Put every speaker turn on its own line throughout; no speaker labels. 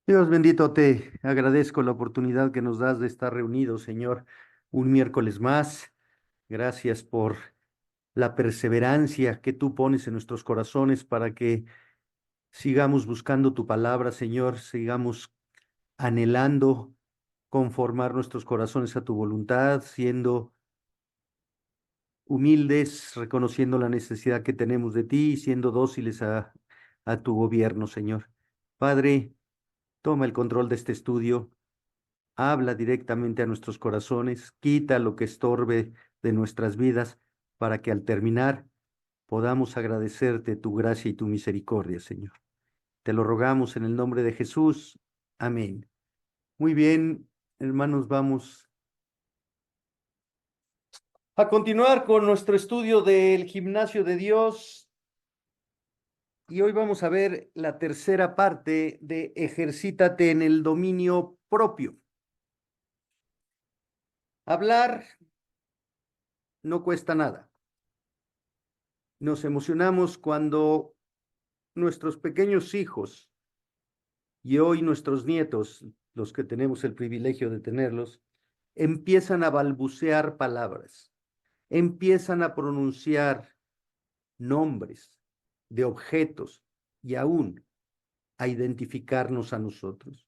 Dios bendito, te agradezco la oportunidad que nos das de estar reunidos, Señor, un miércoles más. Gracias por la perseverancia que tú pones en nuestros corazones para que sigamos buscando tu palabra, Señor, sigamos anhelando conformar nuestros corazones a tu voluntad, siendo humildes, reconociendo la necesidad que tenemos de ti y siendo dóciles a tu gobierno, Señor. Padre, toma el control de este estudio. Habla directamente a nuestros corazones, quita lo que estorbe de nuestras vidas para que al terminar podamos agradecerte tu gracia y tu misericordia, Señor. Te lo rogamos en el nombre de Jesús. Amén. Muy bien, hermanos, vamos a continuar con nuestro estudio del gimnasio de Dios y hoy vamos a ver la tercera parte de Ejercítate en el dominio propio. Hablar no cuesta nada. Nos emocionamos cuando nuestros pequeños hijos y hoy nuestros nietos, los que tenemos el privilegio de tenerlos, empiezan a balbucear palabras, empiezan a pronunciar nombres de objetos y aún a identificarnos a nosotros.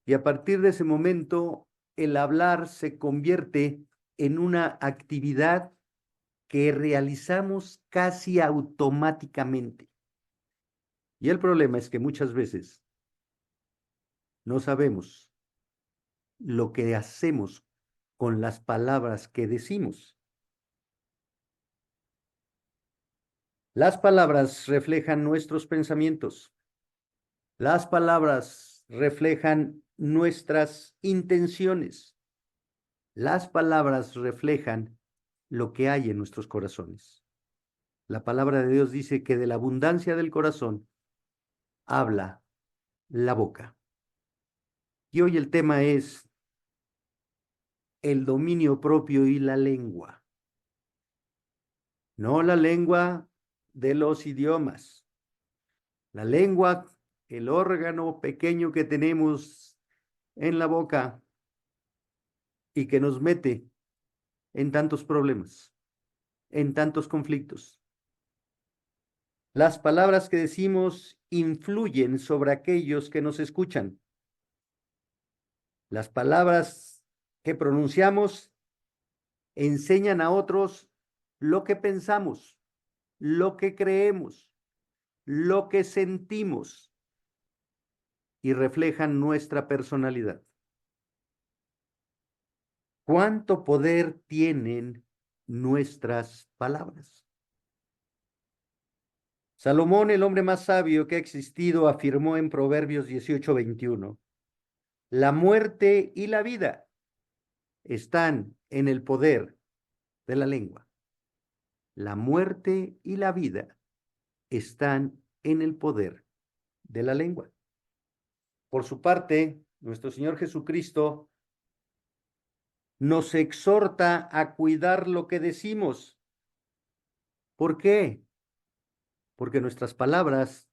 Y a partir de ese momento, el hablar se convierte en una actividad que realizamos casi automáticamente. Y el problema es que muchas veces no sabemos lo que hacemos con las palabras que decimos. Las palabras reflejan nuestros pensamientos. Las palabras reflejan nuestras intenciones. Las palabras reflejan lo que hay en nuestros corazones. La palabra de Dios dice que de la abundancia del corazón habla la boca. Y hoy el tema es el dominio propio y la lengua. No la lengua de los idiomas. La lengua, el órgano pequeño que tenemos en la boca y que nos mete en tantos problemas, en tantos conflictos. Las palabras que decimos influyen sobre aquellos que nos escuchan. Las palabras que pronunciamos enseñan a otros lo que pensamos, lo que creemos, lo que sentimos y reflejan nuestra personalidad. ¿Cuánto poder tienen nuestras palabras? Salomón, el hombre más sabio que ha existido, afirmó en Proverbios 18:21, la muerte y la vida están en el poder de la lengua. La muerte y la vida están en el poder de la lengua. Por su parte, nuestro Señor Jesucristo nos exhorta a cuidar lo que decimos. ¿Por qué? Porque nuestras palabras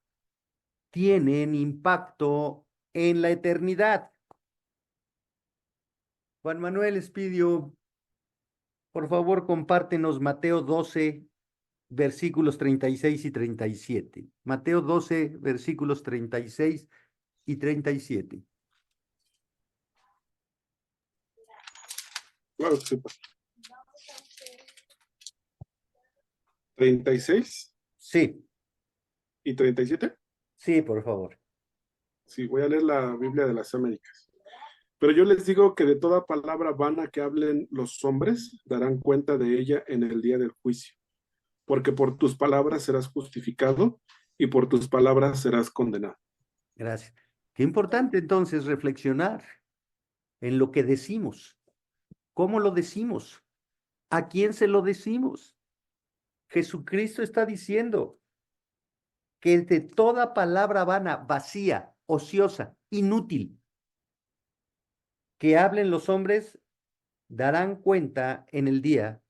tienen impacto en la eternidad. Juan Manuel Espidio, por favor, compártenos Mateo 12, versículos 36 y 37. Mateo 12, versículos 36 y 37.
Claro que sí, pues. 36
Sí,
y 37.
sí, por favor.
Sí, voy a leer la Biblia de las Américas. Pero yo les digo que de toda palabra vana que hablen los hombres, darán cuenta de ella en el día del juicio. Porque por tus palabras serás justificado y por tus palabras serás condenado.
Gracias. Qué importante entonces reflexionar en lo que decimos, cómo lo decimos, a quién se lo decimos. Jesucristo está diciendo que de toda palabra vana, vacía, ociosa, inútil, que hablen los hombres, darán cuenta en el día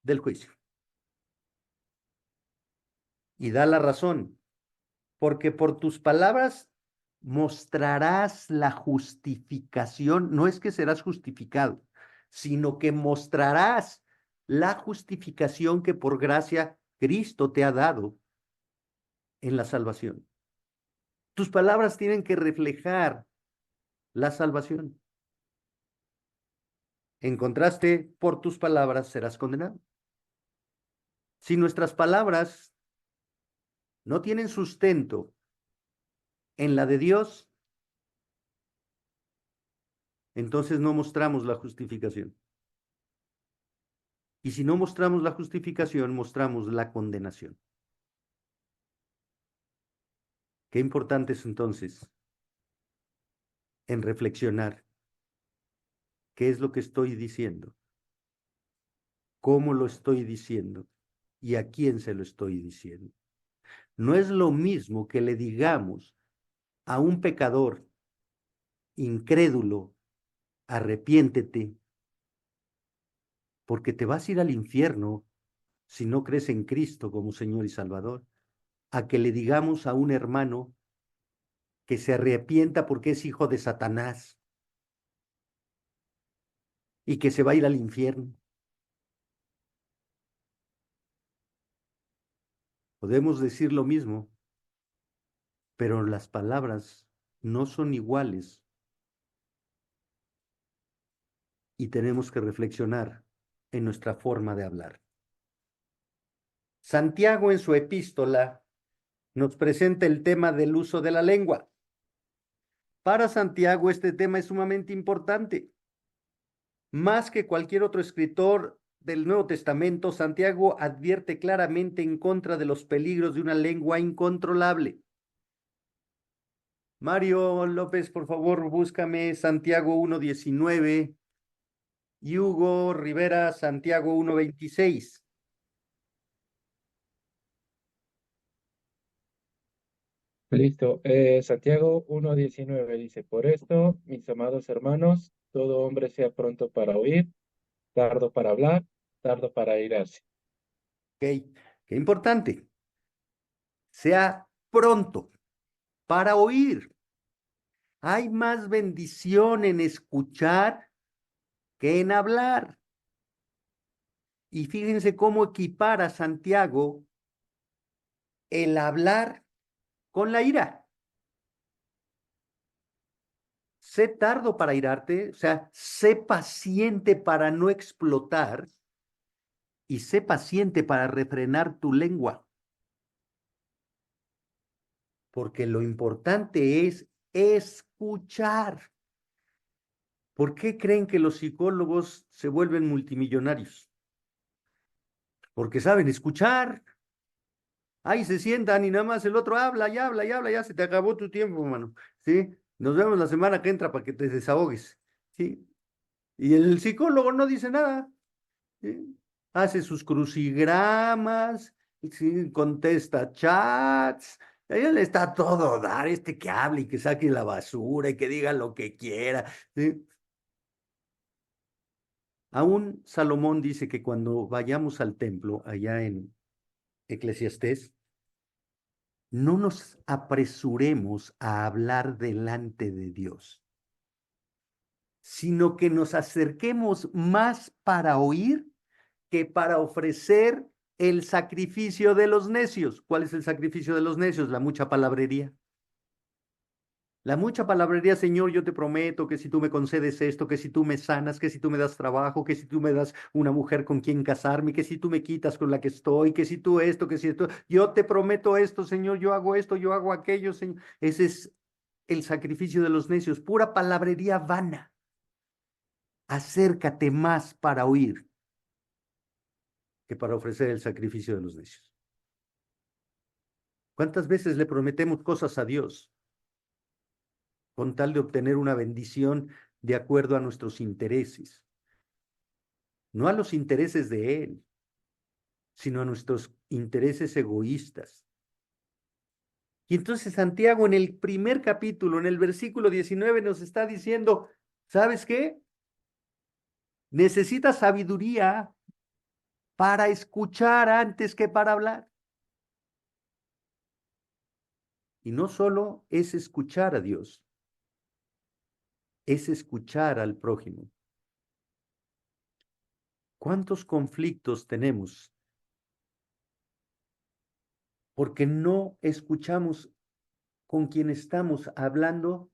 del juicio. Y da la razón, porque por tus palabras mostrarás la justificación, no es que serás justificado, sino que mostrarás la justificación que por gracia Cristo te ha dado en la salvación. Tus palabras tienen que reflejar la salvación. En contraste, por tus palabras serás condenado. Si nuestras palabras no tienen sustento en la de Dios, entonces no mostramos la justificación. Y si no mostramos la justificación, mostramos la condenación. Qué importante es entonces en reflexionar qué es lo que estoy diciendo, cómo lo estoy diciendo y a quién se lo estoy diciendo. No es lo mismo que le digamos a un pecador incrédulo, arrepiéntete, porque te vas a ir al infierno si no crees en Cristo como Señor y Salvador, a que le digamos a un hermano que se arrepienta porque es hijo de Satanás y que se va a ir al infierno. Podemos decir lo mismo, pero las palabras no son iguales y tenemos que reflexionar en nuestra forma de hablar. Santiago en su epístola nos presenta el tema del uso de la lengua. Para Santiago este tema es sumamente importante. Más que cualquier otro escritor del Nuevo Testamento, Santiago advierte claramente en contra de los peligros de una lengua incontrolable. Mario López, por favor, búscame Santiago 1:19 y Hugo Rivera, Santiago 1:26.
Listo. Santiago 1:19 dice, por esto, mis amados hermanos, todo hombre sea pronto para oír, tardo para hablar, tardo para airarse.
Ok, qué importante. Sea pronto para oír. Hay más bendición en escuchar que en hablar. Y fíjense cómo equipara Santiago el hablar con la ira. Sé tardo para irarte, o sea, sé paciente para no explotar y sé paciente para refrenar tu lengua, porque lo importante es escuchar. ¿Por qué creen que los psicólogos se vuelven multimillonarios? Porque saben escuchar. Ahí se sientan y nada más el otro habla y habla y habla, ya se te acabó tu tiempo, hermano. ¿Sí? Nos vemos la semana que entra para que te desahogues. ¿Sí? Y el psicólogo no dice nada. ¿Sí? Hace sus crucigramas, ¿sí? Contesta chats. A él le está todo dar, que hable y que saque la basura y que diga lo que quiera. ¿Sí? Aún Salomón dice que cuando vayamos al templo, allá en Eclesiastés, no nos apresuremos a hablar delante de Dios, sino que nos acerquemos más para oír que para ofrecer el sacrificio de los necios. ¿Cuál es el sacrificio de los necios? La mucha palabrería. La mucha palabrería, Señor, yo te prometo que si tú me concedes esto, que si tú me sanas, que si tú me das trabajo, que si tú me das una mujer con quien casarme, que si tú me quitas con la que estoy, que si tú esto, que si esto, yo te prometo esto, Señor, yo hago esto, yo hago aquello, Señor. Ese es el sacrificio de los necios, pura palabrería vana. Acércate más para oír que para ofrecer el sacrificio de los necios. ¿Cuántas veces le prometemos cosas a Dios con tal de obtener una bendición de acuerdo a nuestros intereses? No a los intereses de Él, sino a nuestros intereses egoístas. Y entonces Santiago en el primer capítulo, en el versículo 19, nos está diciendo, ¿sabes qué? Necesitas sabiduría para escuchar antes que para hablar. Y no solo es escuchar a Dios, es escuchar al prójimo. ¿Cuántos conflictos tenemos? Porque no escuchamos con quien estamos hablando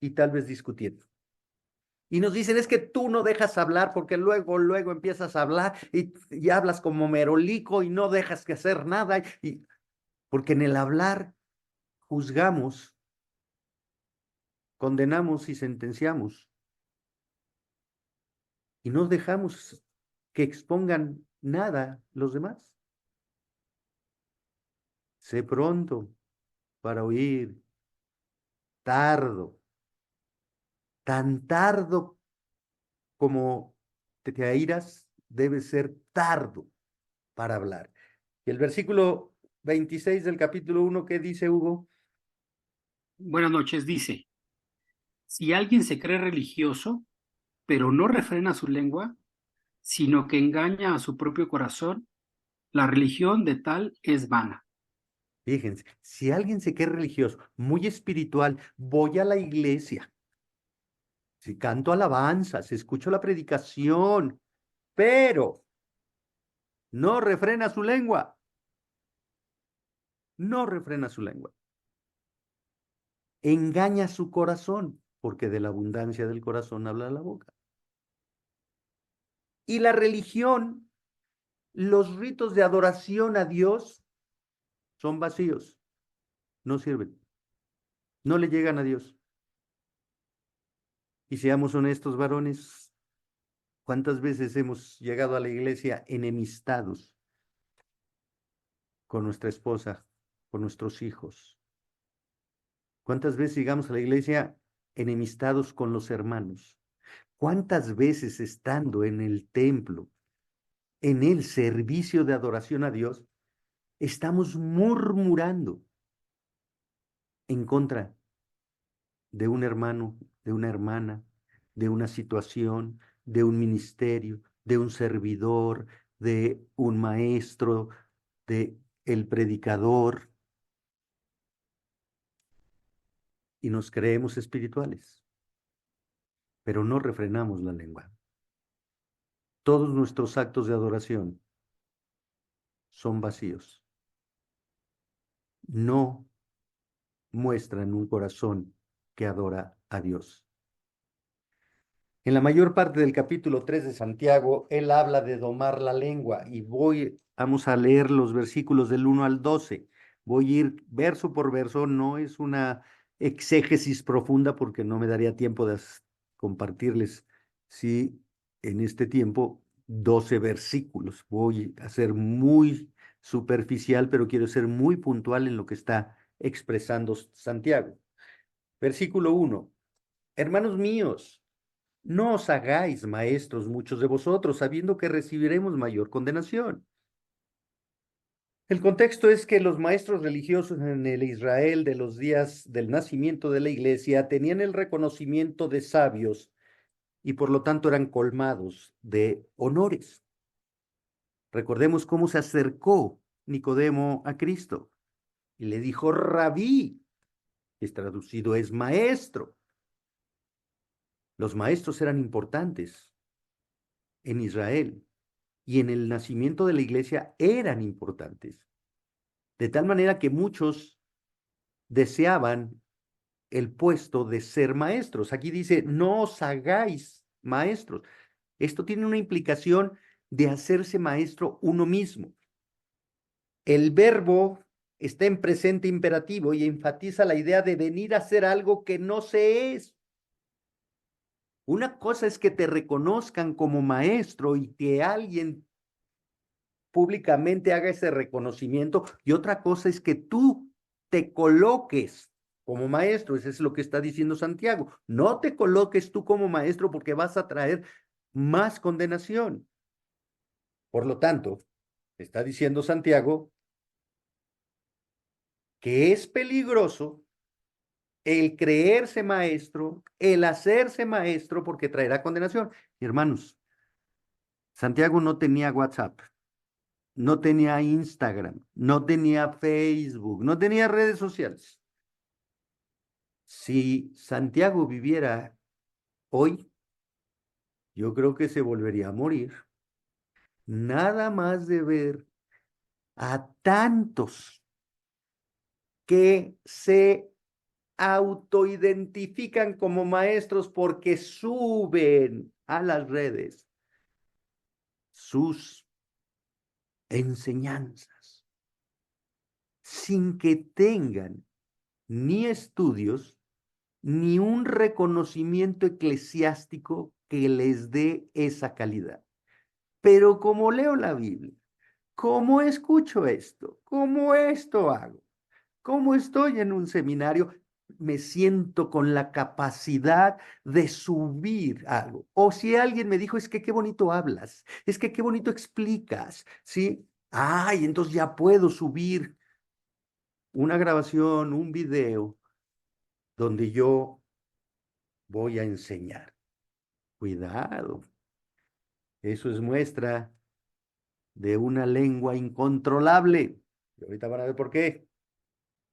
y tal vez discutiendo. Y nos dicen, es que tú no dejas hablar porque luego empiezas a hablar y hablas como merolico y no dejas que hacer nada. Porque en el hablar juzgamos, condenamos y sentenciamos. Y no dejamos que expongan nada los demás. Sé pronto para oír, tardo, tan tardo como te airas, debe ser tardo para hablar. Y el versículo 26 del capítulo 1, ¿qué dice Hugo?
Buenas noches, dice, si alguien se cree religioso, pero no refrena su lengua, sino que engaña a su propio corazón, la religión de tal es vana.
Fíjense, si alguien se cree religioso, muy espiritual, voy a la iglesia, si canto alabanzas, escucho la predicación, pero no refrena su lengua, no refrena su lengua, engaña su corazón, porque de la abundancia del corazón habla la boca. Y la religión, los ritos de adoración a Dios son vacíos, no sirven, no le llegan a Dios. Y seamos honestos, varones, ¿cuántas veces hemos llegado a la iglesia enemistados con nuestra esposa, con nuestros hijos? ¿Cuántas veces llegamos a la iglesia enemistados con los hermanos? ¿Cuántas veces estando en el templo, en el servicio de adoración a Dios, estamos murmurando en contra de un hermano, de una hermana, de una situación, de un ministerio, de un servidor, de un maestro, de el predicador, y nos creemos espirituales, pero no refrenamos la lengua? Todos nuestros actos de adoración son vacíos. No muestran un corazón que adora a Dios. En la mayor parte del capítulo 3 de Santiago, él habla de domar la lengua y vamos a leer los versículos del 1 al 12. Voy a ir verso por verso, no es una exégesis profunda porque no me daría tiempo de compartirles, sí, en este tiempo 12 versículos. Voy a ser muy superficial, pero quiero ser muy puntual en lo que está expresando Santiago. Versículo 1. Hermanos míos, no os hagáis maestros muchos de vosotros, sabiendo que recibiremos mayor condenación. El contexto es que los maestros religiosos en el Israel de los días del nacimiento de la iglesia tenían el reconocimiento de sabios y por lo tanto eran colmados de honores. Recordemos cómo se acercó Nicodemo a Cristo y le dijo rabí, que es traducido es maestro. Los maestros eran importantes en Israel y en el nacimiento de la iglesia eran importantes, de tal manera que muchos deseaban el puesto de ser maestros. Aquí dice, no os hagáis maestros. Esto tiene una implicación de hacerse maestro uno mismo. El verbo está en presente imperativo y enfatiza la idea de venir a hacer algo que no se es. Una cosa es que te reconozcan como maestro y que alguien públicamente haga ese reconocimiento y otra cosa es que tú te coloques como maestro. Eso es lo que está diciendo Santiago. No te coloques tú como maestro porque vas a traer más condenación. Por lo tanto, está diciendo Santiago que es peligroso el creerse maestro, el hacerse maestro porque traerá condenación. Hermanos, Santiago no tenía WhatsApp, no tenía Instagram, no tenía Facebook, no tenía redes sociales. Si Santiago viviera hoy, yo creo que se volvería a morir. Nada más de ver a tantos que se autoidentifican como maestros porque suben a las redes sus enseñanzas sin que tengan ni estudios ni un reconocimiento eclesiástico que les dé esa calidad. Pero como leo la Biblia, como escucho esto, como esto hago, como estoy en un seminario, me siento con la capacidad de subir algo. O si alguien me dijo, es que qué bonito hablas, es que qué bonito explicas, ¿sí? Ay, entonces ya puedo subir una grabación, un video donde yo voy a enseñar. Cuidado, eso es muestra de una lengua incontrolable. Y ahorita van a ver por qué.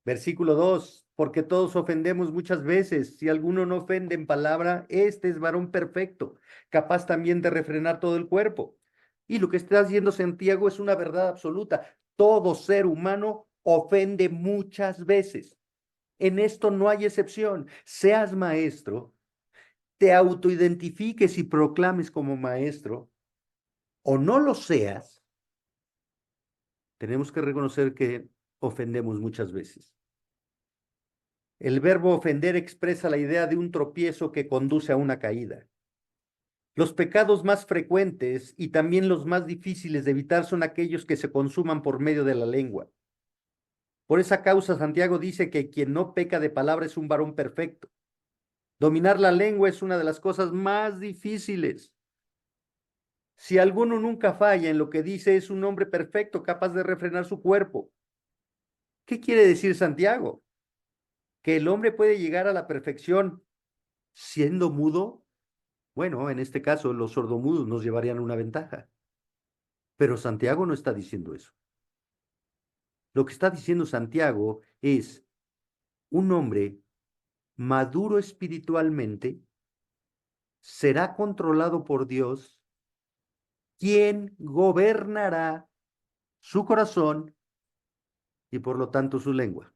Versículo 2, porque todos ofendemos muchas veces. Si alguno no ofende en palabra, este es varón perfecto, capaz también de refrenar todo el cuerpo. Y lo que está diciendo Santiago es una verdad absoluta. Todo ser humano ofende muchas veces. En esto no hay excepción. Seas maestro, te autoidentifiques y proclames como maestro, o no lo seas, tenemos que reconocer que ofendemos muchas veces. El verbo ofender expresa la idea de un tropiezo que conduce a una caída. Los pecados más frecuentes y también los más difíciles de evitar son aquellos que se consuman por medio de la lengua. Por esa causa, Santiago dice que quien no peca de palabra es un varón perfecto. Dominar la lengua es una de las cosas más difíciles. Si alguno nunca falla en lo que dice, es un hombre perfecto, capaz de refrenar su cuerpo. ¿Qué quiere decir Santiago? ¿Que el hombre puede llegar a la perfección siendo mudo? Bueno, en este caso los sordomudos nos llevarían una ventaja, pero Santiago no está diciendo eso. Lo que está diciendo Santiago es un hombre maduro espiritualmente será controlado por Dios, quien gobernará su corazón y por lo tanto su lengua.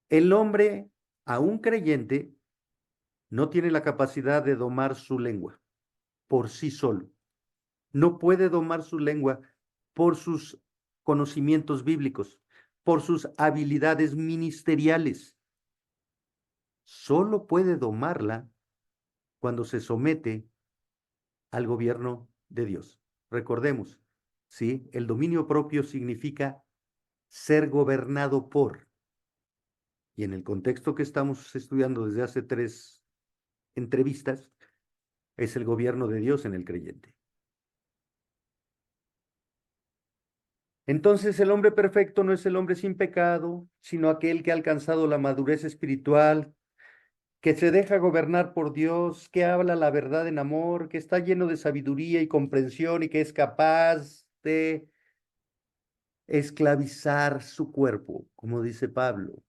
El hombre, aún creyente, no tiene la capacidad de domar su lengua por sí solo. No puede domar su lengua por sus conocimientos bíblicos, por sus habilidades ministeriales. Solo puede domarla cuando se somete al gobierno de Dios. Recordemos, ¿sí? El dominio propio significa ser gobernado por. Y en el contexto que estamos estudiando desde hace 3 entrevistas, es el gobierno de Dios en el creyente. Entonces el hombre perfecto no es el hombre sin pecado, sino aquel que ha alcanzado la madurez espiritual, que se deja gobernar por Dios, que habla la verdad en amor, que está lleno de sabiduría y comprensión y que es capaz de esclavizar su cuerpo, como dice Pablo.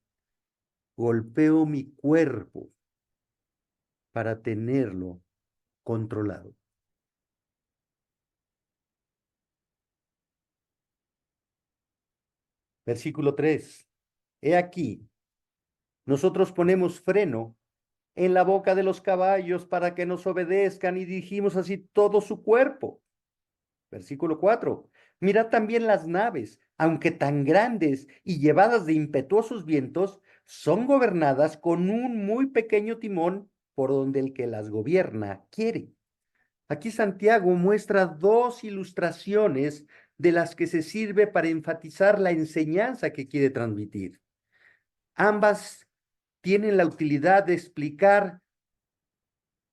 Golpeo mi cuerpo para tenerlo controlado. Versículo 3. He aquí, nosotros ponemos freno en la boca de los caballos para que nos obedezcan y dirigimos así todo su cuerpo. Versículo 4. Mirad también las naves, aunque tan grandes y llevadas de impetuosos vientos, son gobernadas con un muy pequeño timón por donde el que las gobierna quiere. Aquí Santiago muestra 2 ilustraciones de las que se sirve para enfatizar la enseñanza que quiere transmitir. Ambas tienen la utilidad de explicar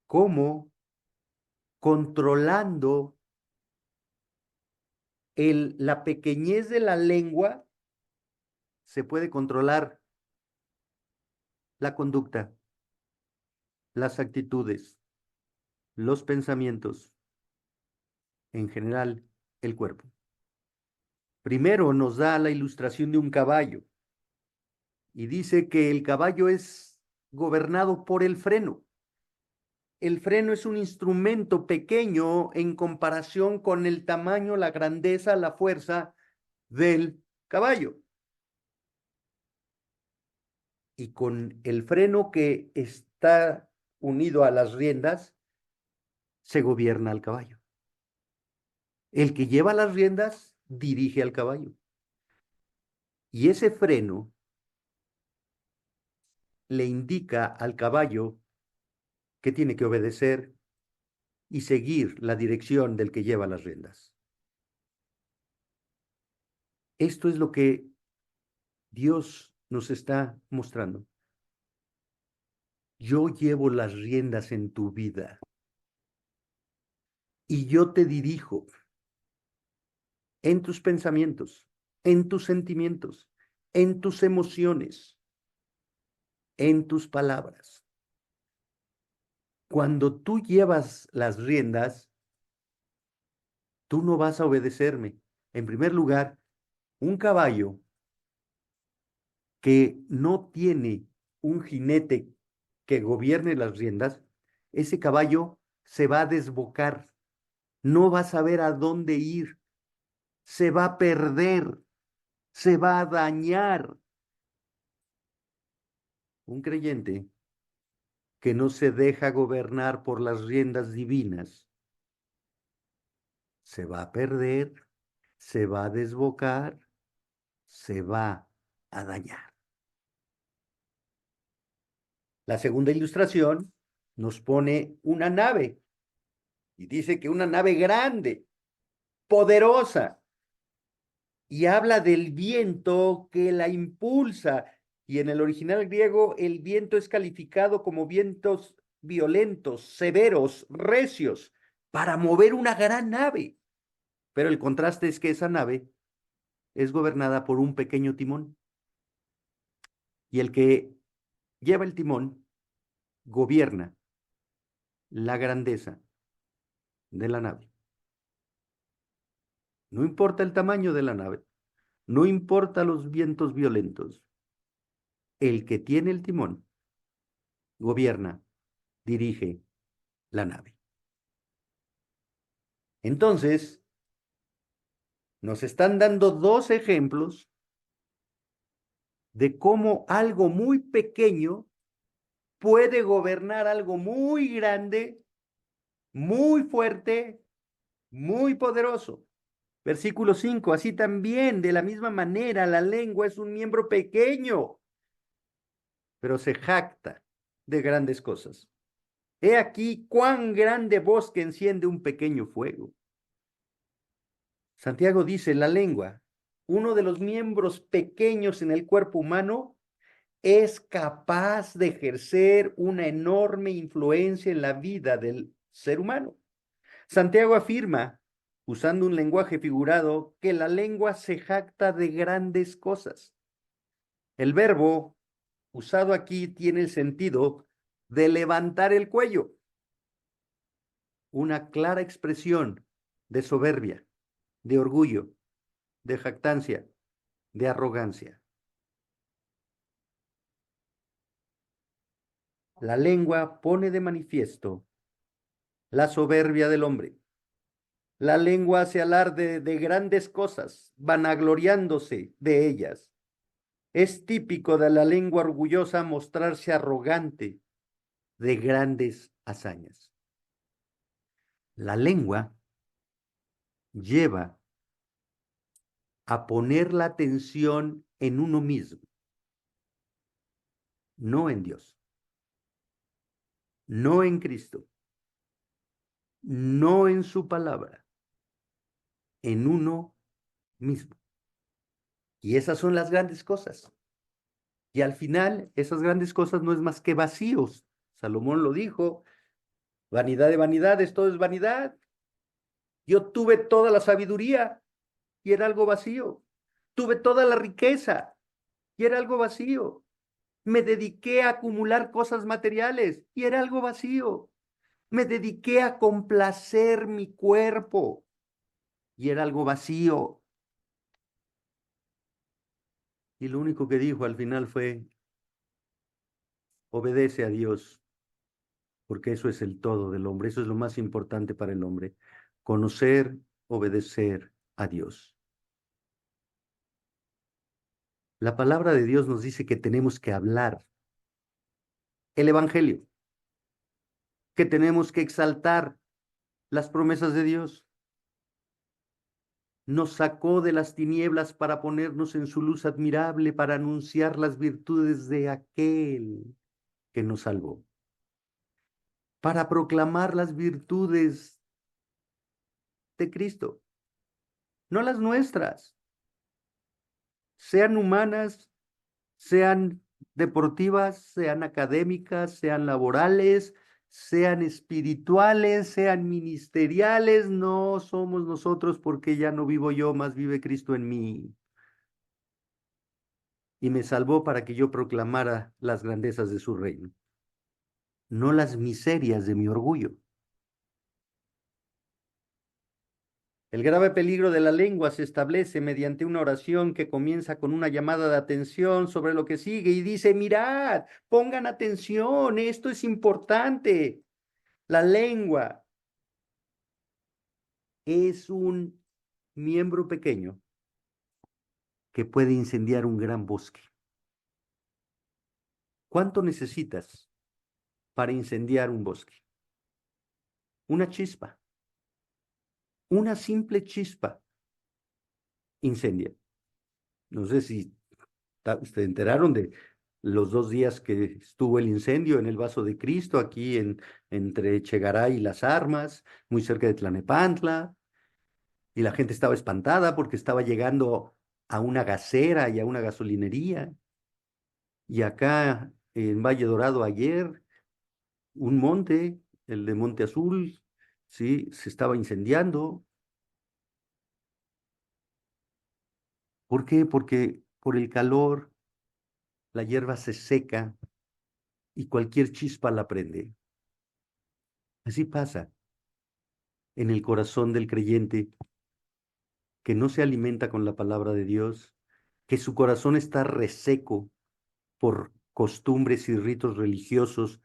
cómo controlando la pequeñez de la lengua se puede controlar la conducta, las actitudes, los pensamientos, en general, el cuerpo. Primero nos da la ilustración de un caballo. y dice que el caballo es gobernado por el freno. El freno es un instrumento pequeño en comparación con el tamaño, la grandeza, la fuerza del caballo. Y con el freno que está unido a las riendas, se gobierna al caballo. El que lleva las riendas dirige al caballo. Y ese freno le indica al caballo que tiene que obedecer y seguir la dirección del que lleva las riendas. Esto es lo que Dios nos está mostrando. Yo llevo las riendas en tu vida y yo te dirijo en tus pensamientos, en tus sentimientos, en tus emociones, en tus palabras. Cuando tú llevas las riendas, tú no vas a obedecerme. En primer lugar, un caballo que no tiene un jinete que gobierne las riendas, ese caballo se va a desbocar, no va a saber a dónde ir, se va a perder, se va a dañar. Un creyente que no se deja gobernar por las riendas divinas, se va a perder, se va a desbocar, se va a dañar. La segunda ilustración nos pone una nave y dice que una nave grande, poderosa, y habla del viento que la impulsa. Y en el original griego el viento es calificado como vientos violentos, severos, recios, para mover una gran nave. Pero el contraste es que esa nave es gobernada por un pequeño timón. Y el que lleva el timón gobierna la grandeza de la nave. No importa el tamaño de la nave, no importa los vientos violentos. El que tiene el timón gobierna, dirige la nave. Entonces, nos están dando dos ejemplos de cómo algo muy pequeño puede gobernar algo muy grande, muy fuerte, muy poderoso. Versículo 5, así también, de la misma manera, la lengua es un miembro pequeño, pero se jacta de grandes cosas. He aquí cuán grande bosque enciende un pequeño fuego. Santiago dice, la lengua, uno de los miembros pequeños en el cuerpo humano, es capaz de ejercer una enorme influencia en la vida del ser humano. Santiago afirma, usando un lenguaje figurado, que la lengua se jacta de grandes cosas. El verbo usado aquí tiene el sentido de levantar el cuello, una clara expresión de soberbia, de orgullo, de jactancia, de arrogancia. La lengua pone de manifiesto la soberbia del hombre. La lengua hace alarde de grandes cosas, vanagloriándose de ellas. Es típico de la lengua orgullosa mostrarse arrogante de grandes hazañas. La lengua lleva a poner la atención en uno mismo, no en Dios, no en Cristo, no en su palabra, en uno mismo. Y esas son las grandes cosas. Y al final, esas grandes cosas no es más que vacíos. Salomón lo dijo, vanidad de vanidades, todo es vanidad. Yo tuve toda la sabiduría y era algo vacío. Tuve toda la riqueza y era algo vacío. Me dediqué a acumular cosas materiales y era algo vacío. Me dediqué a complacer mi cuerpo y era algo vacío. Y lo único que dijo al final fue, obedece a Dios, porque eso es el todo del hombre, eso es lo más importante para el hombre, conocer, obedecer a Dios. La palabra de Dios nos dice que tenemos que hablar el Evangelio, que tenemos que exaltar las promesas de Dios. Nos sacó de las tinieblas para ponernos en su luz admirable, para anunciar las virtudes de aquel que nos salvó, para proclamar las virtudes de Cristo, no las nuestras, sean humanas, sean deportivas, sean académicas, sean laborales, sean espirituales, sean ministeriales. No somos nosotros, porque ya no vivo yo, más vive Cristo en mí. Y me salvó para que yo proclamara las grandezas de su reino, no las miserias de mi orgullo. El grave peligro de la lengua se establece mediante una oración que comienza con una llamada de atención sobre lo que sigue y dice, mirad, pongan atención, esto es importante. La lengua es un miembro pequeño que puede incendiar un gran bosque. ¿Cuánto necesitas para incendiar un bosque? Una chispa, una simple chispa incendia. No sé si se enteraron de los 2 días que estuvo el incendio en el Vaso de Cristo, aquí entre Chegaray y Las Armas, muy cerca de Tlanepantla, y la gente estaba espantada porque estaba llegando a una gasera y a una gasolinería. Y acá en Valle Dorado ayer, un monte, el de Monte Azul, sí, se estaba incendiando. ¿Por qué? Porque por el calor la hierba se seca y cualquier chispa la prende. Así pasa en el corazón del creyente que no se alimenta con la palabra de Dios, que su corazón está reseco por costumbres y ritos religiosos,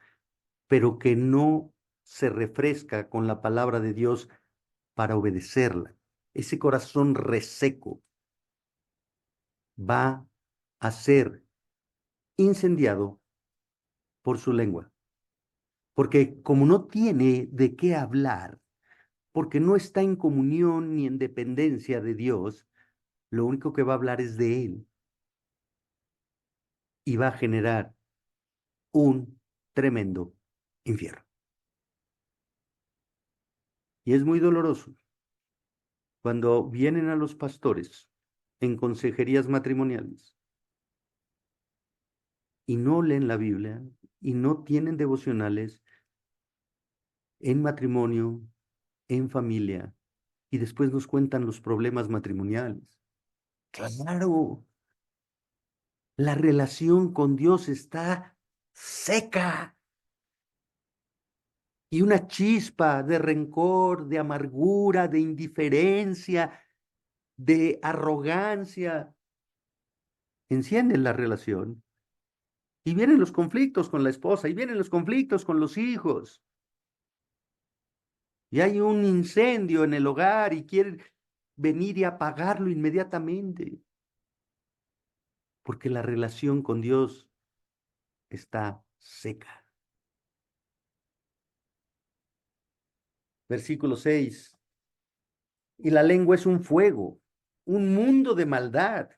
pero que no se refresca con la palabra de Dios para obedecerla. Ese corazón reseco va a ser incendiado por su lengua, porque como no tiene de qué hablar, porque no está en comunión ni en dependencia de Dios, lo único que va a hablar es de Él y va a generar un tremendo infierno. Y es muy doloroso cuando vienen a los pastores en consejerías matrimoniales y no leen la Biblia y no tienen devocionales en matrimonio, en familia, y después nos cuentan los problemas matrimoniales. Claro, la relación con Dios está seca. Y una chispa de rencor, de amargura, de indiferencia, de arrogancia encienden la relación. Y vienen los conflictos con la esposa, y vienen los conflictos con los hijos. Y hay un incendio en el hogar y quieren venir y apagarlo inmediatamente, porque la relación con Dios está seca. Versículo 6. Y la lengua es un fuego, un mundo de maldad.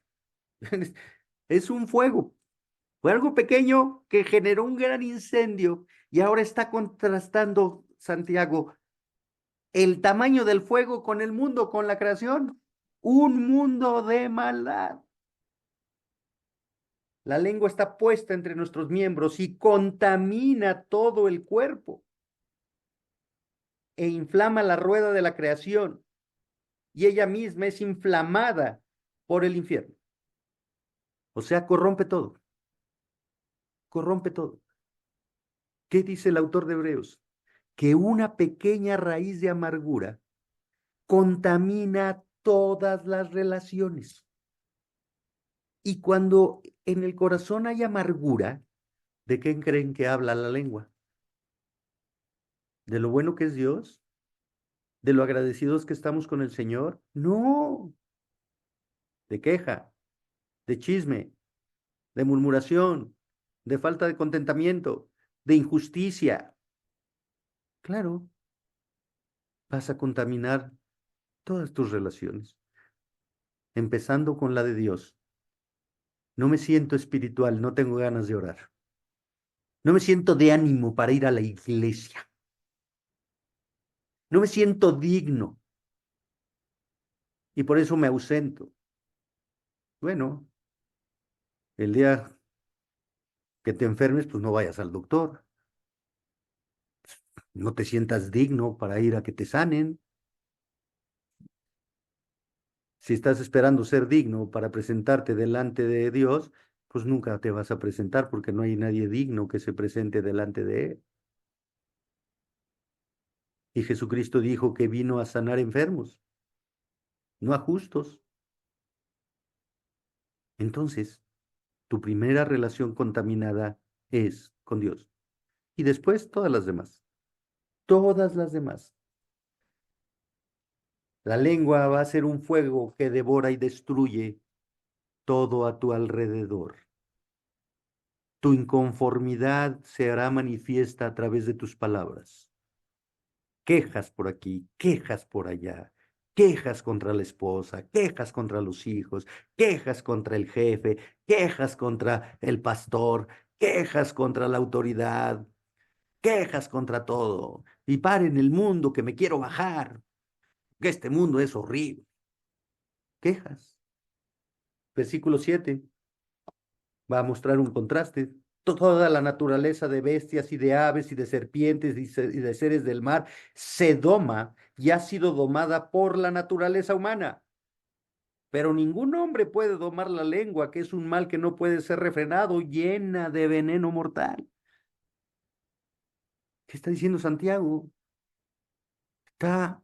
Es un fuego. Fue algo pequeño que generó un gran incendio y ahora está contrastando Santiago el tamaño del fuego con el mundo, con la creación. Un mundo de maldad. La lengua está puesta entre nuestros miembros y contamina todo el cuerpo e inflama la rueda de la creación, y ella misma es inflamada por el infierno. O sea, corrompe todo. Corrompe todo. ¿Qué dice el autor de Hebreos? Que una pequeña raíz de amargura contamina todas las relaciones. Y cuando en el corazón hay amargura, ¿de qué creen que habla la lengua? ¿De lo bueno que es Dios? ¿De lo agradecidos que estamos con el Señor? No, de queja, de chisme, de murmuración, de falta de contentamiento, de injusticia. Claro, vas a contaminar todas tus relaciones, empezando con la de Dios. No me siento espiritual, no tengo ganas de orar. No me siento de ánimo para ir a la iglesia. No me siento digno y por eso me ausento. Bueno, el día que te enfermes, pues no vayas al doctor. No te sientas digno para ir a que te sanen. Si estás esperando ser digno para presentarte delante de Dios, pues nunca te vas a presentar porque no hay nadie digno que se presente delante de Él. Y Jesucristo dijo que vino a sanar enfermos, no a justos. Entonces, tu primera relación contaminada es con Dios. Y después todas las demás. Todas las demás. La lengua va a ser un fuego que devora y destruye todo a tu alrededor. Tu inconformidad se hará manifiesta a través de tus palabras. Quejas por aquí, quejas por allá, quejas contra la esposa, quejas contra los hijos, quejas contra el jefe, quejas contra el pastor, quejas contra la autoridad, quejas contra todo. Y paren el mundo que me quiero bajar, que este mundo es horrible. Quejas. Versículo 7 va a mostrar un contraste. Toda la naturaleza de bestias y de aves y de serpientes y de seres del mar se doma y ha sido domada por la naturaleza humana. Pero ningún hombre puede domar la lengua, que es un mal que no puede ser refrenado, llena de veneno mortal. ¿Qué está diciendo Santiago? Está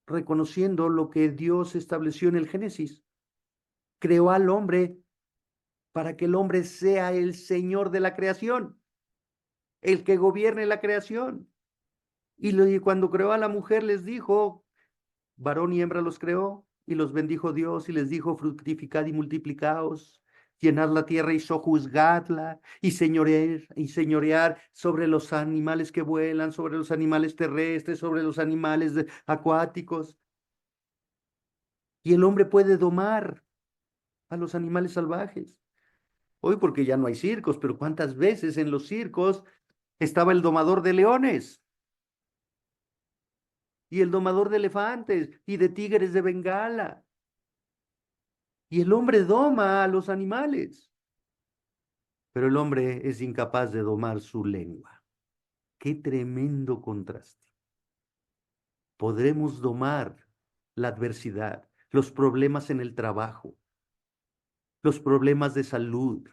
reconociendo lo que Dios estableció en el Génesis. Creó al hombre para que el hombre sea el Señor de la creación, el que gobierne la creación. Y cuando creó a la mujer les dijo, varón y hembra los creó, y los bendijo Dios y les dijo, fructificad y multiplicaos, llenad la tierra y sojuzgadla, y señorear sobre los animales que vuelan, sobre los animales terrestres, sobre los animales acuáticos. Y el hombre puede domar a los animales salvajes. Hoy porque ya no hay circos, pero ¿cuántas veces en los circos estaba el domador de leones y el domador de elefantes y de tigres de Bengala? Y el hombre doma a los animales, pero el hombre es incapaz de domar su lengua. Qué tremendo contraste. Podremos domar la adversidad, los problemas en el trabajo, los problemas de salud.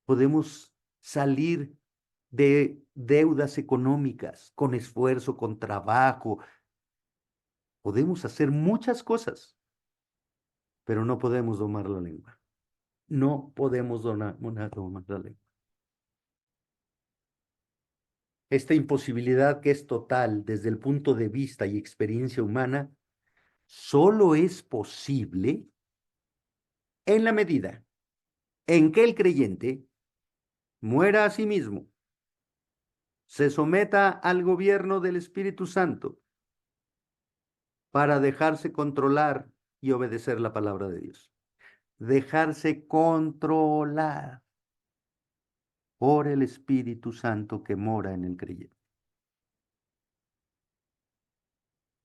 Podemos salir de deudas económicas con esfuerzo, con trabajo. Podemos hacer muchas cosas, pero no podemos domar la lengua. No podemos domar la lengua. Esta imposibilidad que es total desde el punto de vista y experiencia humana, solo es posible en la medida en que el creyente muera a sí mismo, se someta al gobierno del Espíritu Santo para dejarse controlar y obedecer la palabra de Dios. Dejarse controlar por el Espíritu Santo que mora en el creyente.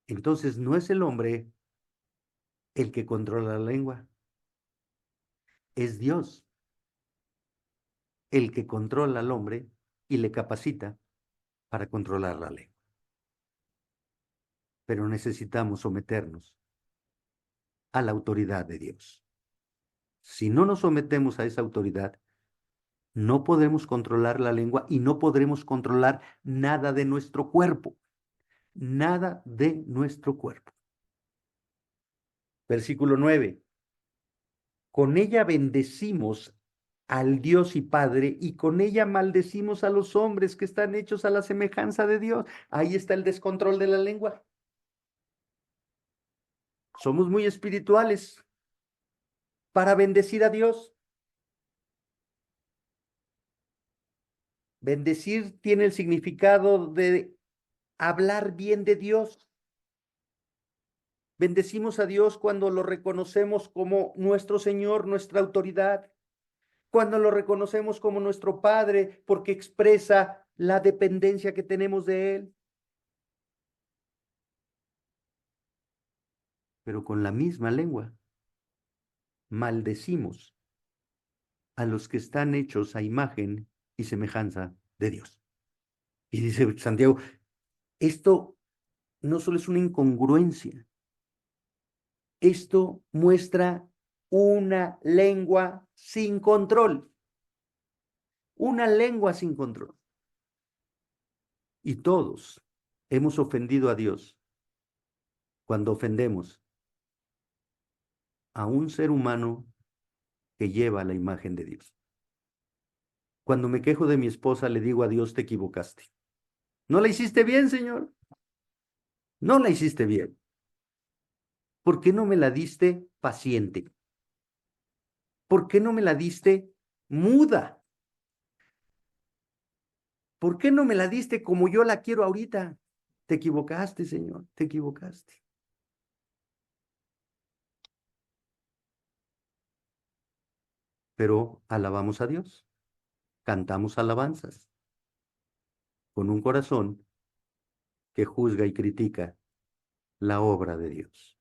Entonces no es el hombre el que controla la lengua, es Dios el que controla al hombre y le capacita para controlar la lengua. Pero necesitamos someternos a la autoridad de Dios. Si no nos sometemos a esa autoridad, no podremos controlar la lengua y no podremos controlar nada de nuestro cuerpo. Nada de nuestro cuerpo. Versículo 9. Con ella bendecimos al Dios y Padre, y con ella maldecimos a los hombres que están hechos a la semejanza de Dios. Ahí está el descontrol de la lengua. Somos muy espirituales para bendecir a Dios. Bendecir tiene el significado de hablar bien de Dios. Bendecimos a Dios cuando lo reconocemos como nuestro Señor, nuestra autoridad, cuando lo reconocemos como nuestro Padre, porque expresa la dependencia que tenemos de Él. Pero con la misma lengua maldecimos a los que están hechos a imagen y semejanza de Dios. Y dice Santiago, esto no solo es una incongruencia, esto muestra una lengua sin control. Una lengua sin control. Y todos hemos ofendido a Dios cuando ofendemos a un ser humano que lleva la imagen de Dios. Cuando me quejo de mi esposa, le digo a Dios, te equivocaste. No la hiciste bien, Señor. No la hiciste bien. ¿Por qué no me la diste paciente? ¿Por qué no me la diste muda? ¿Por qué no me la diste como yo la quiero ahorita? Te equivocaste, Señor, te equivocaste. Pero alabamos a Dios, cantamos alabanzas con un corazón que juzga y critica la obra de Dios.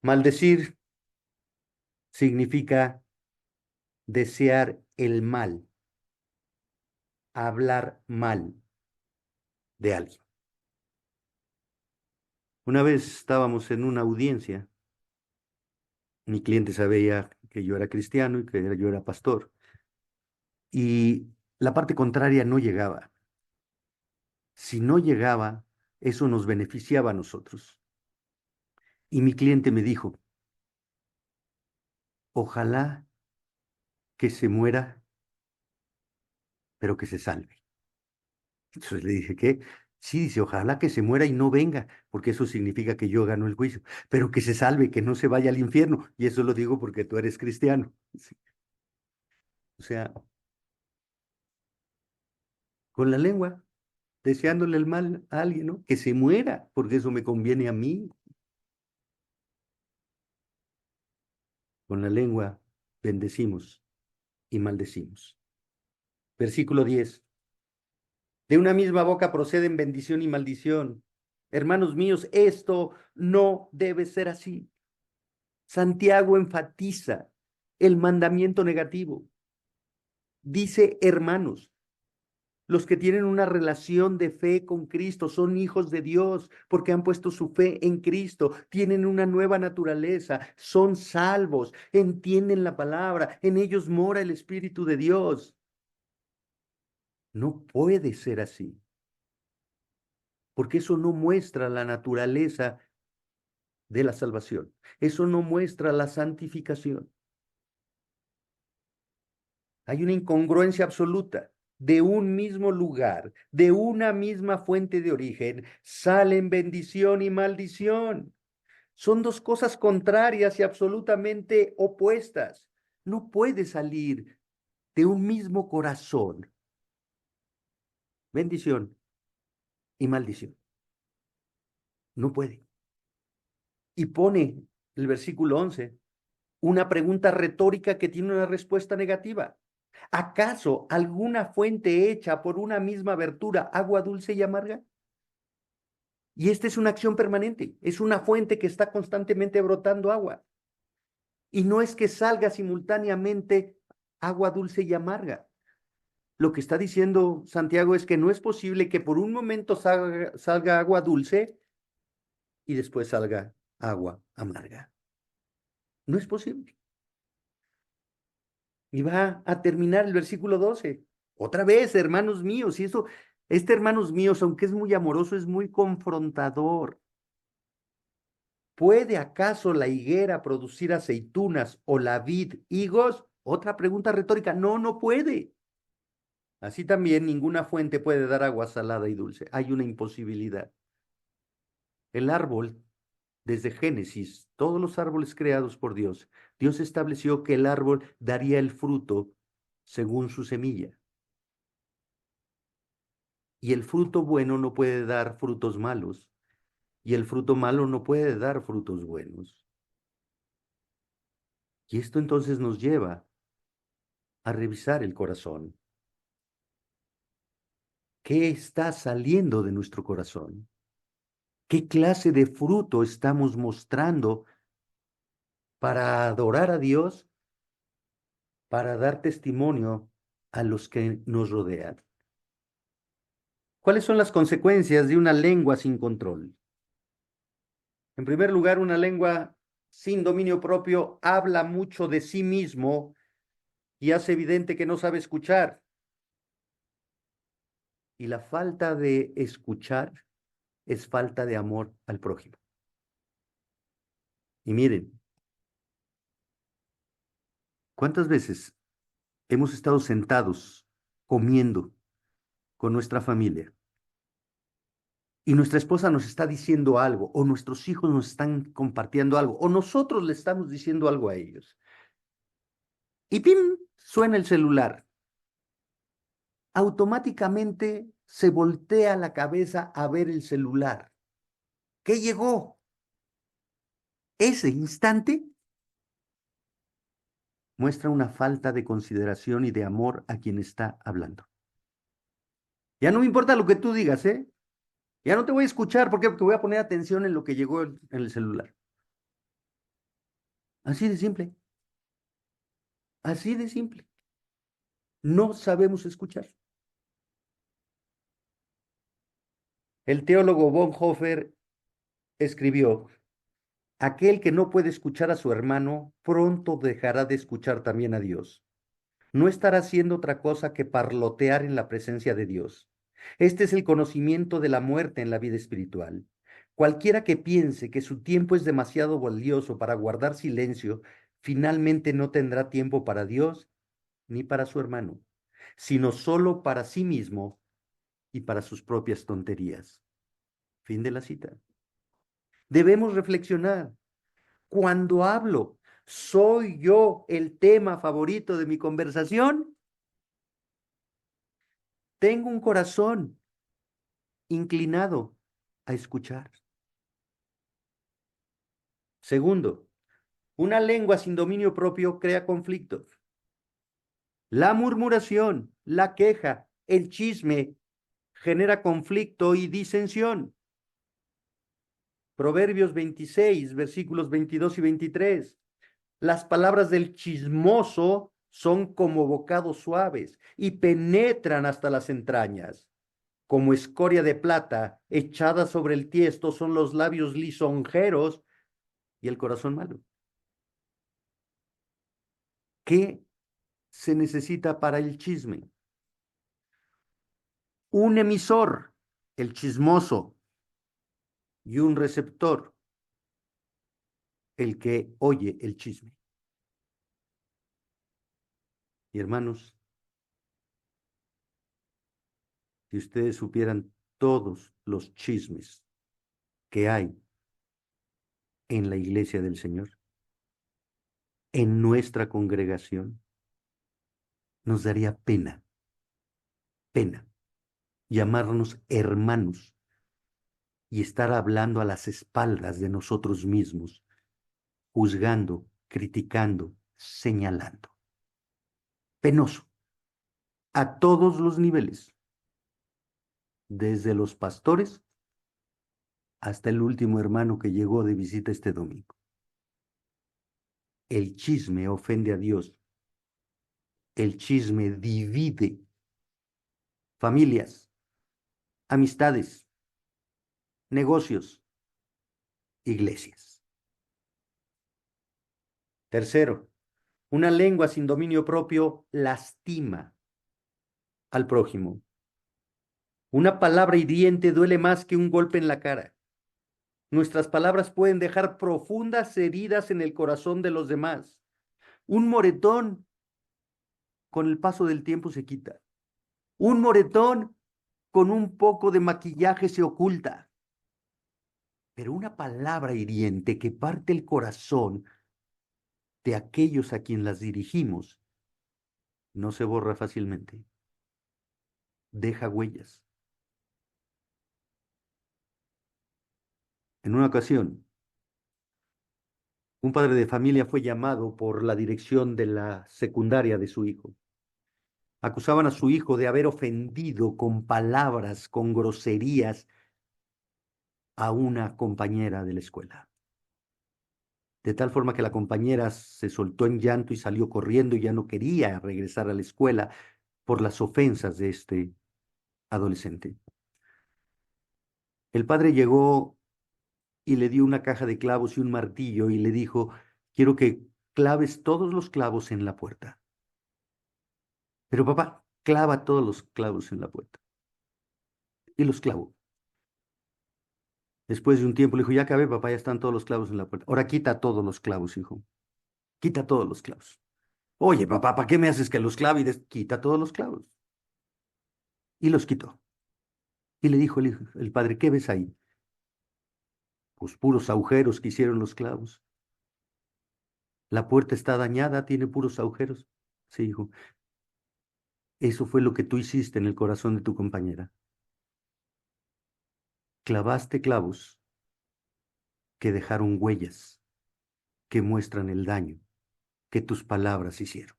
Maldecir significa desear el mal, hablar mal de alguien. Una vez estábamos en una audiencia, mi cliente sabía que yo era cristiano y que yo era pastor, y la parte contraria no llegaba. Si no llegaba, eso nos beneficiaba a nosotros. Y mi cliente me dijo, ojalá que se muera, pero que se salve. Entonces le dije, ¿qué? Sí, dice, ojalá que se muera y no venga, porque eso significa que yo gano el juicio, pero que se salve, que no se vaya al infierno. Y eso lo digo porque tú eres cristiano. Sí. O sea, con la lengua, deseándole el mal a alguien, ¿no? Que se muera, porque eso me conviene a mí. Con la lengua bendecimos y maldecimos. Versículo 10. De una misma boca proceden bendición y maldición. Hermanos míos, esto no debe ser así. Santiago enfatiza el mandamiento negativo. Dice, hermanos, los que tienen una relación de fe con Cristo son hijos de Dios porque han puesto su fe en Cristo, tienen una nueva naturaleza, son salvos, entienden la palabra, en ellos mora el Espíritu de Dios. No puede ser así, porque eso no muestra la naturaleza de la salvación. Eso no muestra la santificación. Hay una incongruencia absoluta. De un mismo lugar, de una misma fuente de origen, salen bendición y maldición. Son dos cosas contrarias y absolutamente opuestas. No puede salir de un mismo corazón bendición y maldición. No puede. Y pone el versículo 11 una pregunta retórica que tiene una respuesta negativa. ¿Acaso alguna fuente hecha por una misma abertura, agua dulce y amarga? Y esta es una acción permanente, es una fuente que está constantemente brotando agua. Y no es que salga simultáneamente agua dulce y amarga. Lo que está diciendo Santiago es que no es posible que por un momento salga agua dulce y después salga agua amarga. No es posible. Y va a terminar el versículo 12. Otra vez, hermanos míos, y eso, hermanos míos, aunque es muy amoroso, es muy confrontador. ¿Puede acaso la higuera producir aceitunas o la vid higos? Otra pregunta retórica. No, no puede. Así también ninguna fuente puede dar agua salada y dulce. Hay una imposibilidad. El árbol, desde Génesis, todos los árboles creados por Dios, Dios estableció que el árbol daría el fruto según su semilla. Y el fruto bueno no puede dar frutos malos. Y el fruto malo no puede dar frutos buenos. Y esto entonces nos lleva a revisar el corazón. ¿Qué está saliendo de nuestro corazón? ¿Qué clase de fruto estamos mostrando para adorar a Dios, para dar testimonio a los que nos rodean? ¿Cuáles son las consecuencias de una lengua sin control? En primer lugar, una lengua sin dominio propio habla mucho de sí mismo y hace evidente que no sabe escuchar. Y la falta de escuchar es falta de amor al prójimo. Y miren, ¿cuántas veces hemos estado sentados comiendo con nuestra familia y nuestra esposa nos está diciendo algo, o nuestros hijos nos están compartiendo algo, o nosotros le estamos diciendo algo a ellos? Y ¡pim! Suena el celular. Automáticamente se voltea la cabeza a ver el celular. ¿Qué llegó? Ese instante muestra una falta de consideración y de amor a quien está hablando. Ya no me importa lo que tú digas, ¿eh? Ya no te voy a escuchar. ¿Por qué? Porque voy a poner atención en lo que llegó en el celular. Así de simple. Así de simple. No sabemos escuchar. El teólogo Bonhoeffer escribió: aquel que no puede escuchar a su hermano, pronto dejará de escuchar también a Dios. No estará haciendo otra cosa que parlotear en la presencia de Dios. Este es el conocimiento de la muerte en la vida espiritual. Cualquiera que piense que su tiempo es demasiado valioso para guardar silencio, finalmente no tendrá tiempo para Dios ni para su hermano, sino solo para sí mismo y para sus propias tonterías. Fin de la cita. Debemos reflexionar. Cuando hablo, ¿soy yo el tema favorito de mi conversación? Tengo un corazón inclinado a escuchar. Segundo, una lengua sin dominio propio crea conflictos. La murmuración, la queja, el chisme genera conflicto y disensión. Proverbios 26, versículos 22 y 23. Las palabras del chismoso son como bocados suaves y penetran hasta las entrañas. Como escoria de plata echada sobre el tiesto son los labios lisonjeros y el corazón malo. ¿Qué se necesita para el chisme? Un emisor, el chismoso, y un receptor, el que oye el chisme. Y hermanos, si ustedes supieran todos los chismes que hay en la iglesia del Señor, en nuestra congregación, nos daría pena llamarnos hermanos y estar hablando a las espaldas de nosotros mismos, juzgando, criticando, señalando. Penoso, a todos los niveles, desde los pastores hasta el último hermano que llegó de visita este domingo. El chisme ofende a Dios. El chisme divide familias, amistades, negocios, iglesias. Tercero, una lengua sin dominio propio lastima al prójimo. Una palabra hiriente duele más que un golpe en la cara. Nuestras palabras pueden dejar profundas heridas en el corazón de los demás. Un moretón con el paso del tiempo se quita. Un moretón con un poco de maquillaje se oculta. Pero una palabra hiriente que parte el corazón de aquellos a quien las dirigimos no se borra fácilmente. Deja huellas. En una ocasión, un padre de familia fue llamado por la dirección de la secundaria de su hijo. Acusaban a su hijo de haber ofendido con palabras, con groserías, a una compañera de la escuela. De tal forma que la compañera se soltó en llanto y salió corriendo y ya no quería regresar a la escuela por las ofensas de este adolescente. El padre llegó y le dio una caja de clavos y un martillo y le dijo, quiero que claves todos los clavos en la puerta. Pero papá, clava todos los clavos en la puerta. Y los clavó. Después de un tiempo le dijo, ya acabé, papá, ya están todos los clavos en la puerta. Ahora quita todos los clavos, hijo. Quita todos los clavos. Oye, papá, ¿para qué me haces que los clave? Quita todos los clavos. Y los quitó. Y le dijo el padre, ¿qué ves ahí? Pues puros agujeros que hicieron los clavos. La puerta está dañada, tiene puros agujeros. Sí, hijo. Eso fue lo que tú hiciste en el corazón de tu compañera. Clavaste clavos que dejaron huellas, que muestran el daño que tus palabras hicieron.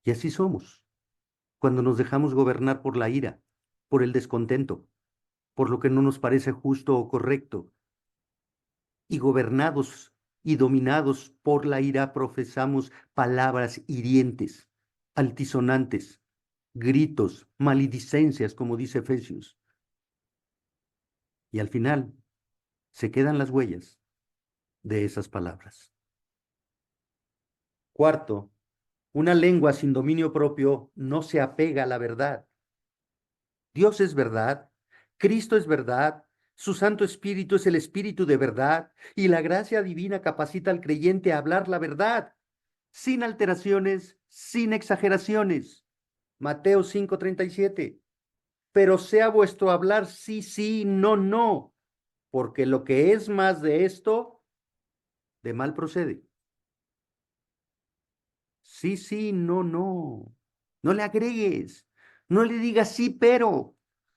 Y así somos, cuando nos dejamos gobernar por la ira, por el descontento, por lo que no nos parece justo o correcto, y gobernados y dominados por la ira profesamos palabras hirientes, altisonantes, gritos, maledicencias, como dice Efesios. Y al final se quedan las huellas de esas palabras. Cuarto, una lengua sin dominio propio no se apega a la verdad. Dios es verdad, Cristo es verdad, su Santo Espíritu es el Espíritu de verdad, y la gracia divina capacita al creyente a hablar la verdad, sin alteraciones, sin exageraciones. Mateo 5:37. Pero sea vuestro hablar sí, sí, no, no, porque lo que es más de esto, de mal procede. Sí, sí, no, no. No le agregues. No le digas sí, pero.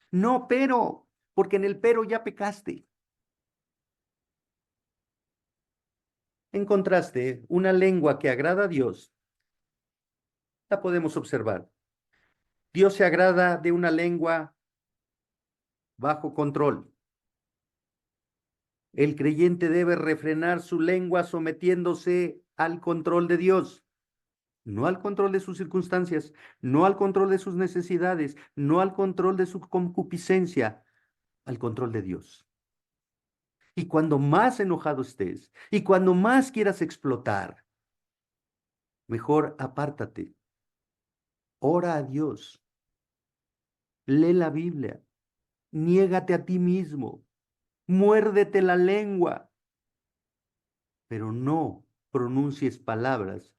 No, pero. Porque en el pero ya pecaste. En contraste, una lengua que agrada a Dios, la podemos observar. Dios se agrada de una lengua bajo control. El creyente debe refrenar su lengua sometiéndose al control de Dios. No al control de sus circunstancias, no al control de sus necesidades, no al control de su concupiscencia, al control de Dios. Y cuando más enojado estés y cuando más quieras explotar, mejor apártate, ora a Dios, lee la Biblia, niégate a ti mismo, muérdete la lengua, pero no pronuncies palabras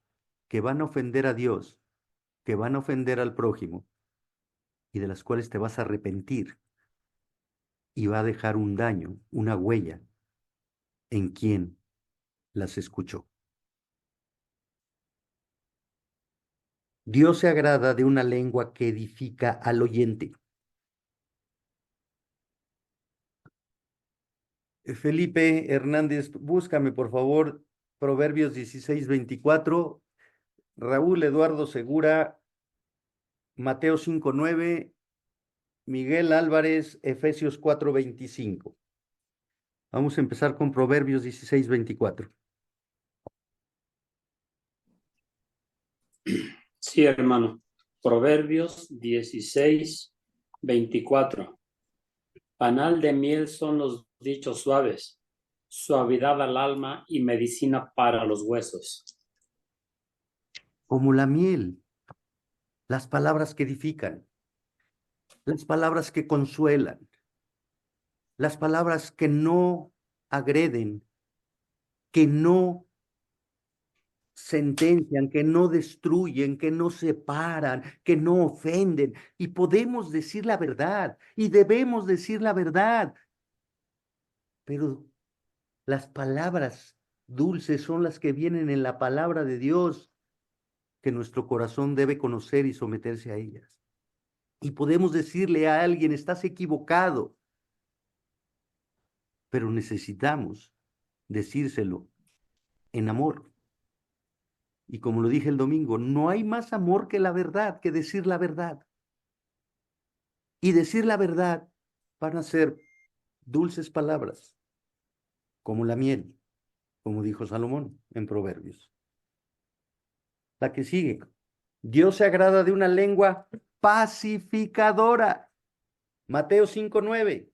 que van a ofender a Dios, que van a ofender al prójimo y de las cuales te vas a arrepentir y va a dejar un daño, una huella en quien las escuchó. Dios se agrada de una lengua que edifica al oyente. Felipe Hernández, búscame por favor Proverbios 16:24, Raúl Eduardo Segura, Mateo 5:9, Miguel Álvarez, Efesios 4:25. Vamos a empezar con Proverbios 16:24.
Sí, hermano. Proverbios 16:24. Panal de miel son los dichos suaves, suavidad al alma y medicina para los huesos.
Como la miel, las palabras que edifican, las palabras que consuelan, las palabras que no agreden, que no sentencian, que no destruyen, que no separan, que no ofenden. Y podemos decir la verdad y debemos decir la verdad. Pero las palabras dulces son las que vienen en la palabra de Dios, que nuestro corazón debe conocer y someterse a ellas. Y podemos decirle a alguien, estás equivocado, pero necesitamos decírselo en amor. Y como lo dije el domingo, no hay más amor que la verdad, que decir la verdad. Y decir la verdad van a ser dulces palabras, como la miel, como dijo Salomón en Proverbios. La que sigue. Dios se agrada de una lengua pacificadora. Mateo 5:9.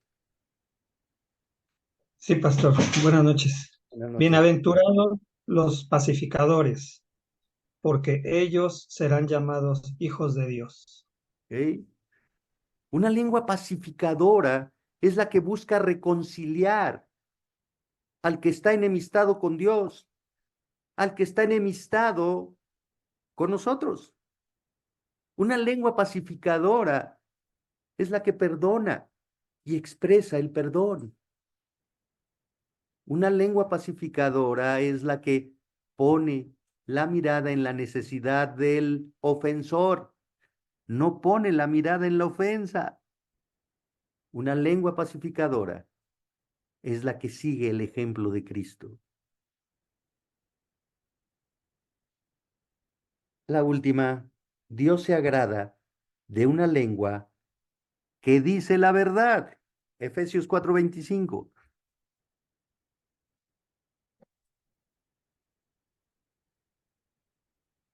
Sí, pastor. Buenas noches.
Buenas noches.
Bienaventurados los pacificadores, porque ellos serán llamados hijos de Dios.
¿Ok? Una lengua pacificadora es la que busca reconciliar al que está enemistado con Dios, al que está enemistado con nosotros. Una lengua pacificadora es la que perdona y expresa el perdón. Una lengua pacificadora es la que pone la mirada en la necesidad del ofensor, no pone la mirada en la ofensa. Una lengua pacificadora es la que sigue el ejemplo de Cristo. La última, Dios se agrada de una lengua que dice la verdad. Efesios 4:25.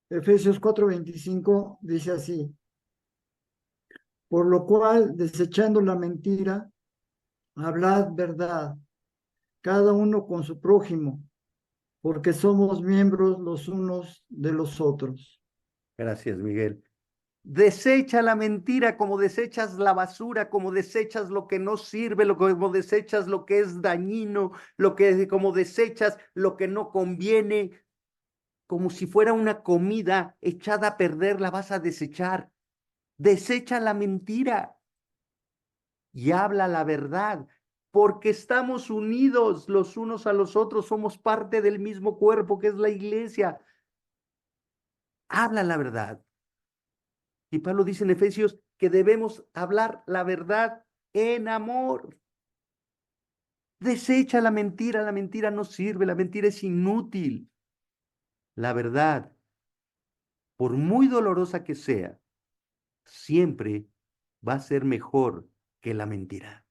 Efesios 4:25 dice así: por lo cual, desechando la mentira, hablad verdad, cada uno con su prójimo, porque somos miembros los unos de los otros.
Gracias, Miguel. Desecha la mentira como desechas la basura, como desechas lo que no sirve, como desechas lo que es dañino, como desechas lo que no conviene, como si fuera una comida echada a perder, la vas a desechar. Desecha la mentira y habla la verdad, porque estamos unidos los unos a los otros, somos parte del mismo cuerpo que es la iglesia. Habla la verdad. Y Pablo dice en Efesios que debemos hablar la verdad en amor. Desecha la mentira no sirve, la mentira es inútil. La verdad, por muy dolorosa que sea, siempre va a ser mejor que la mentira.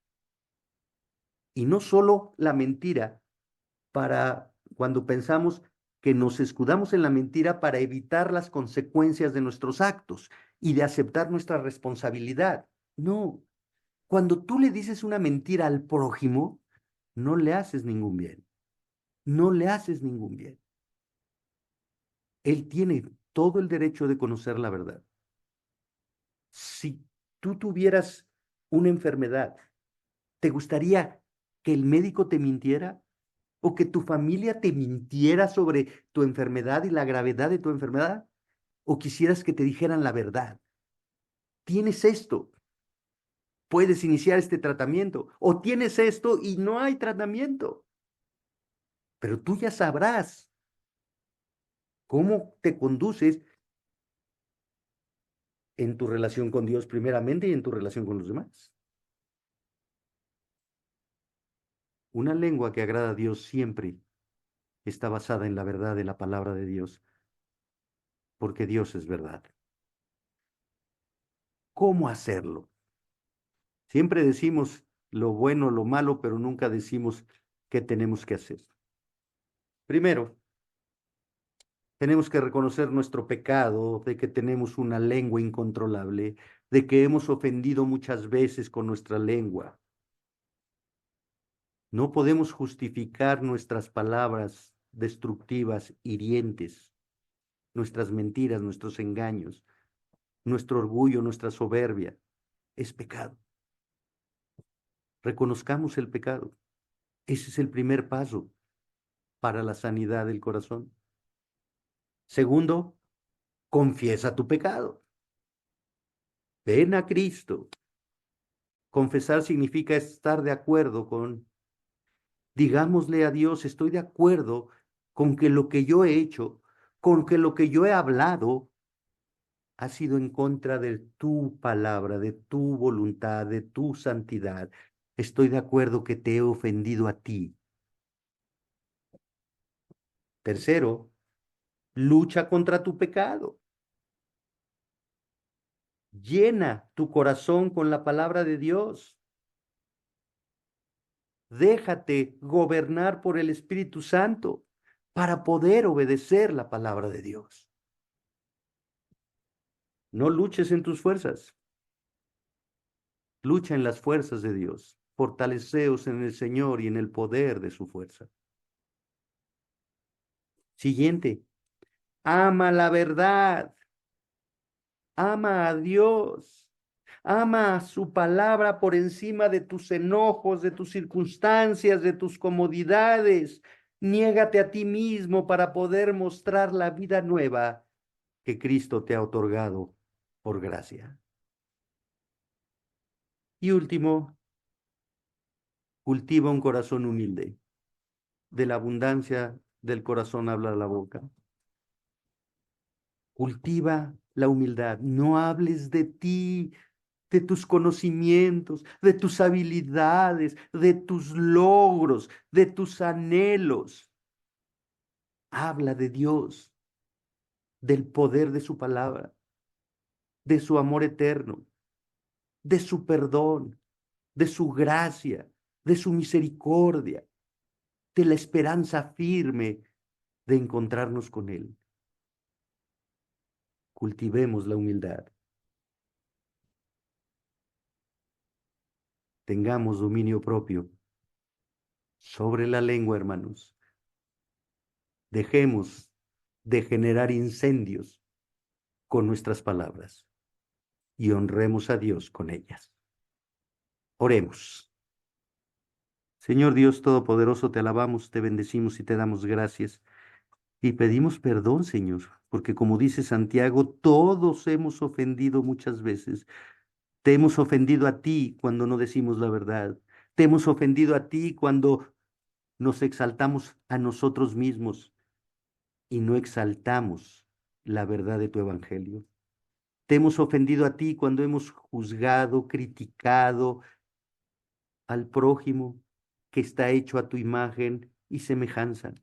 Y no solo la mentira para cuando pensamos que nos escudamos en la mentira para evitar las consecuencias de nuestros actos y de aceptar nuestra responsabilidad. No, cuando tú le dices una mentira al prójimo, no le haces ningún bien. No le haces ningún bien. Él tiene todo el derecho de conocer la verdad. Si tú tuvieras una enfermedad, ¿te gustaría que el médico te mintiera? ¿O que tu familia te mintiera sobre tu enfermedad y la gravedad de tu enfermedad? ¿O quisieras que te dijeran la verdad? Tienes esto, puedes iniciar este tratamiento. O tienes esto y no hay tratamiento. Pero tú ya sabrás cómo te conduces en tu relación con Dios primeramente y en tu relación con los demás. Una lengua que agrada a Dios siempre está basada en la verdad de la palabra de Dios, porque Dios es verdad. ¿Cómo hacerlo? Siempre decimos lo bueno, lo malo, pero nunca decimos qué tenemos que hacer. Primero, tenemos que reconocer nuestro pecado, de que tenemos una lengua incontrolable, de que hemos ofendido muchas veces con nuestra lengua. No podemos justificar nuestras palabras destructivas, hirientes, nuestras mentiras, nuestros engaños, nuestro orgullo, nuestra soberbia. Es pecado. Reconozcamos el pecado. Ese es el primer paso para la sanidad del corazón. Segundo, confiesa tu pecado. Ven a Cristo. Confesar significa estar de acuerdo con, digámosle a Dios, estoy de acuerdo con que lo que yo he hecho, con que lo que yo he hablado, ha sido en contra de tu palabra, de tu voluntad, de tu santidad. Estoy de acuerdo que te he ofendido a ti. Tercero, lucha contra tu pecado. Llena tu corazón con la palabra de Dios. Déjate gobernar por el Espíritu Santo para poder obedecer la palabra de Dios. No luches en tus fuerzas. Lucha en las fuerzas de Dios. Fortaleceos en el Señor y en el poder de su fuerza. Siguiente. Ama la verdad. Ama a Dios. Ama su palabra por encima de tus enojos, de tus circunstancias, de tus comodidades. Niégate a ti mismo para poder mostrar la vida nueva que Cristo te ha otorgado por gracia. Y último, cultiva un corazón humilde. De la abundancia del corazón habla la boca. Cultiva la humildad. No hables de ti, de tus conocimientos, de tus habilidades, de tus logros, de tus anhelos. Habla de Dios, del poder de su palabra, de su amor eterno, de su perdón, de su gracia, de su misericordia, de la esperanza firme de encontrarnos con Él. Cultivemos la humildad. Tengamos dominio propio sobre la lengua, hermanos. Dejemos de generar incendios con nuestras palabras y honremos a Dios con ellas. Oremos. Señor Dios Todopoderoso, te alabamos, te bendecimos y te damos gracias. Y pedimos perdón, Señor, porque como dice Santiago, todos hemos ofendido muchas veces. Te hemos ofendido a ti cuando no decimos la verdad. Te hemos ofendido a ti cuando nos exaltamos a nosotros mismos y no exaltamos la verdad de tu evangelio. Te hemos ofendido a ti cuando hemos juzgado, criticado al prójimo que está hecho a tu imagen y semejanza.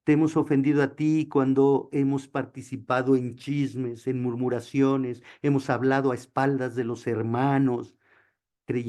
Te hemos ofendido a ti cuando hemos participado en chismes, en murmuraciones, hemos hablado a espaldas de los hermanos, creyendo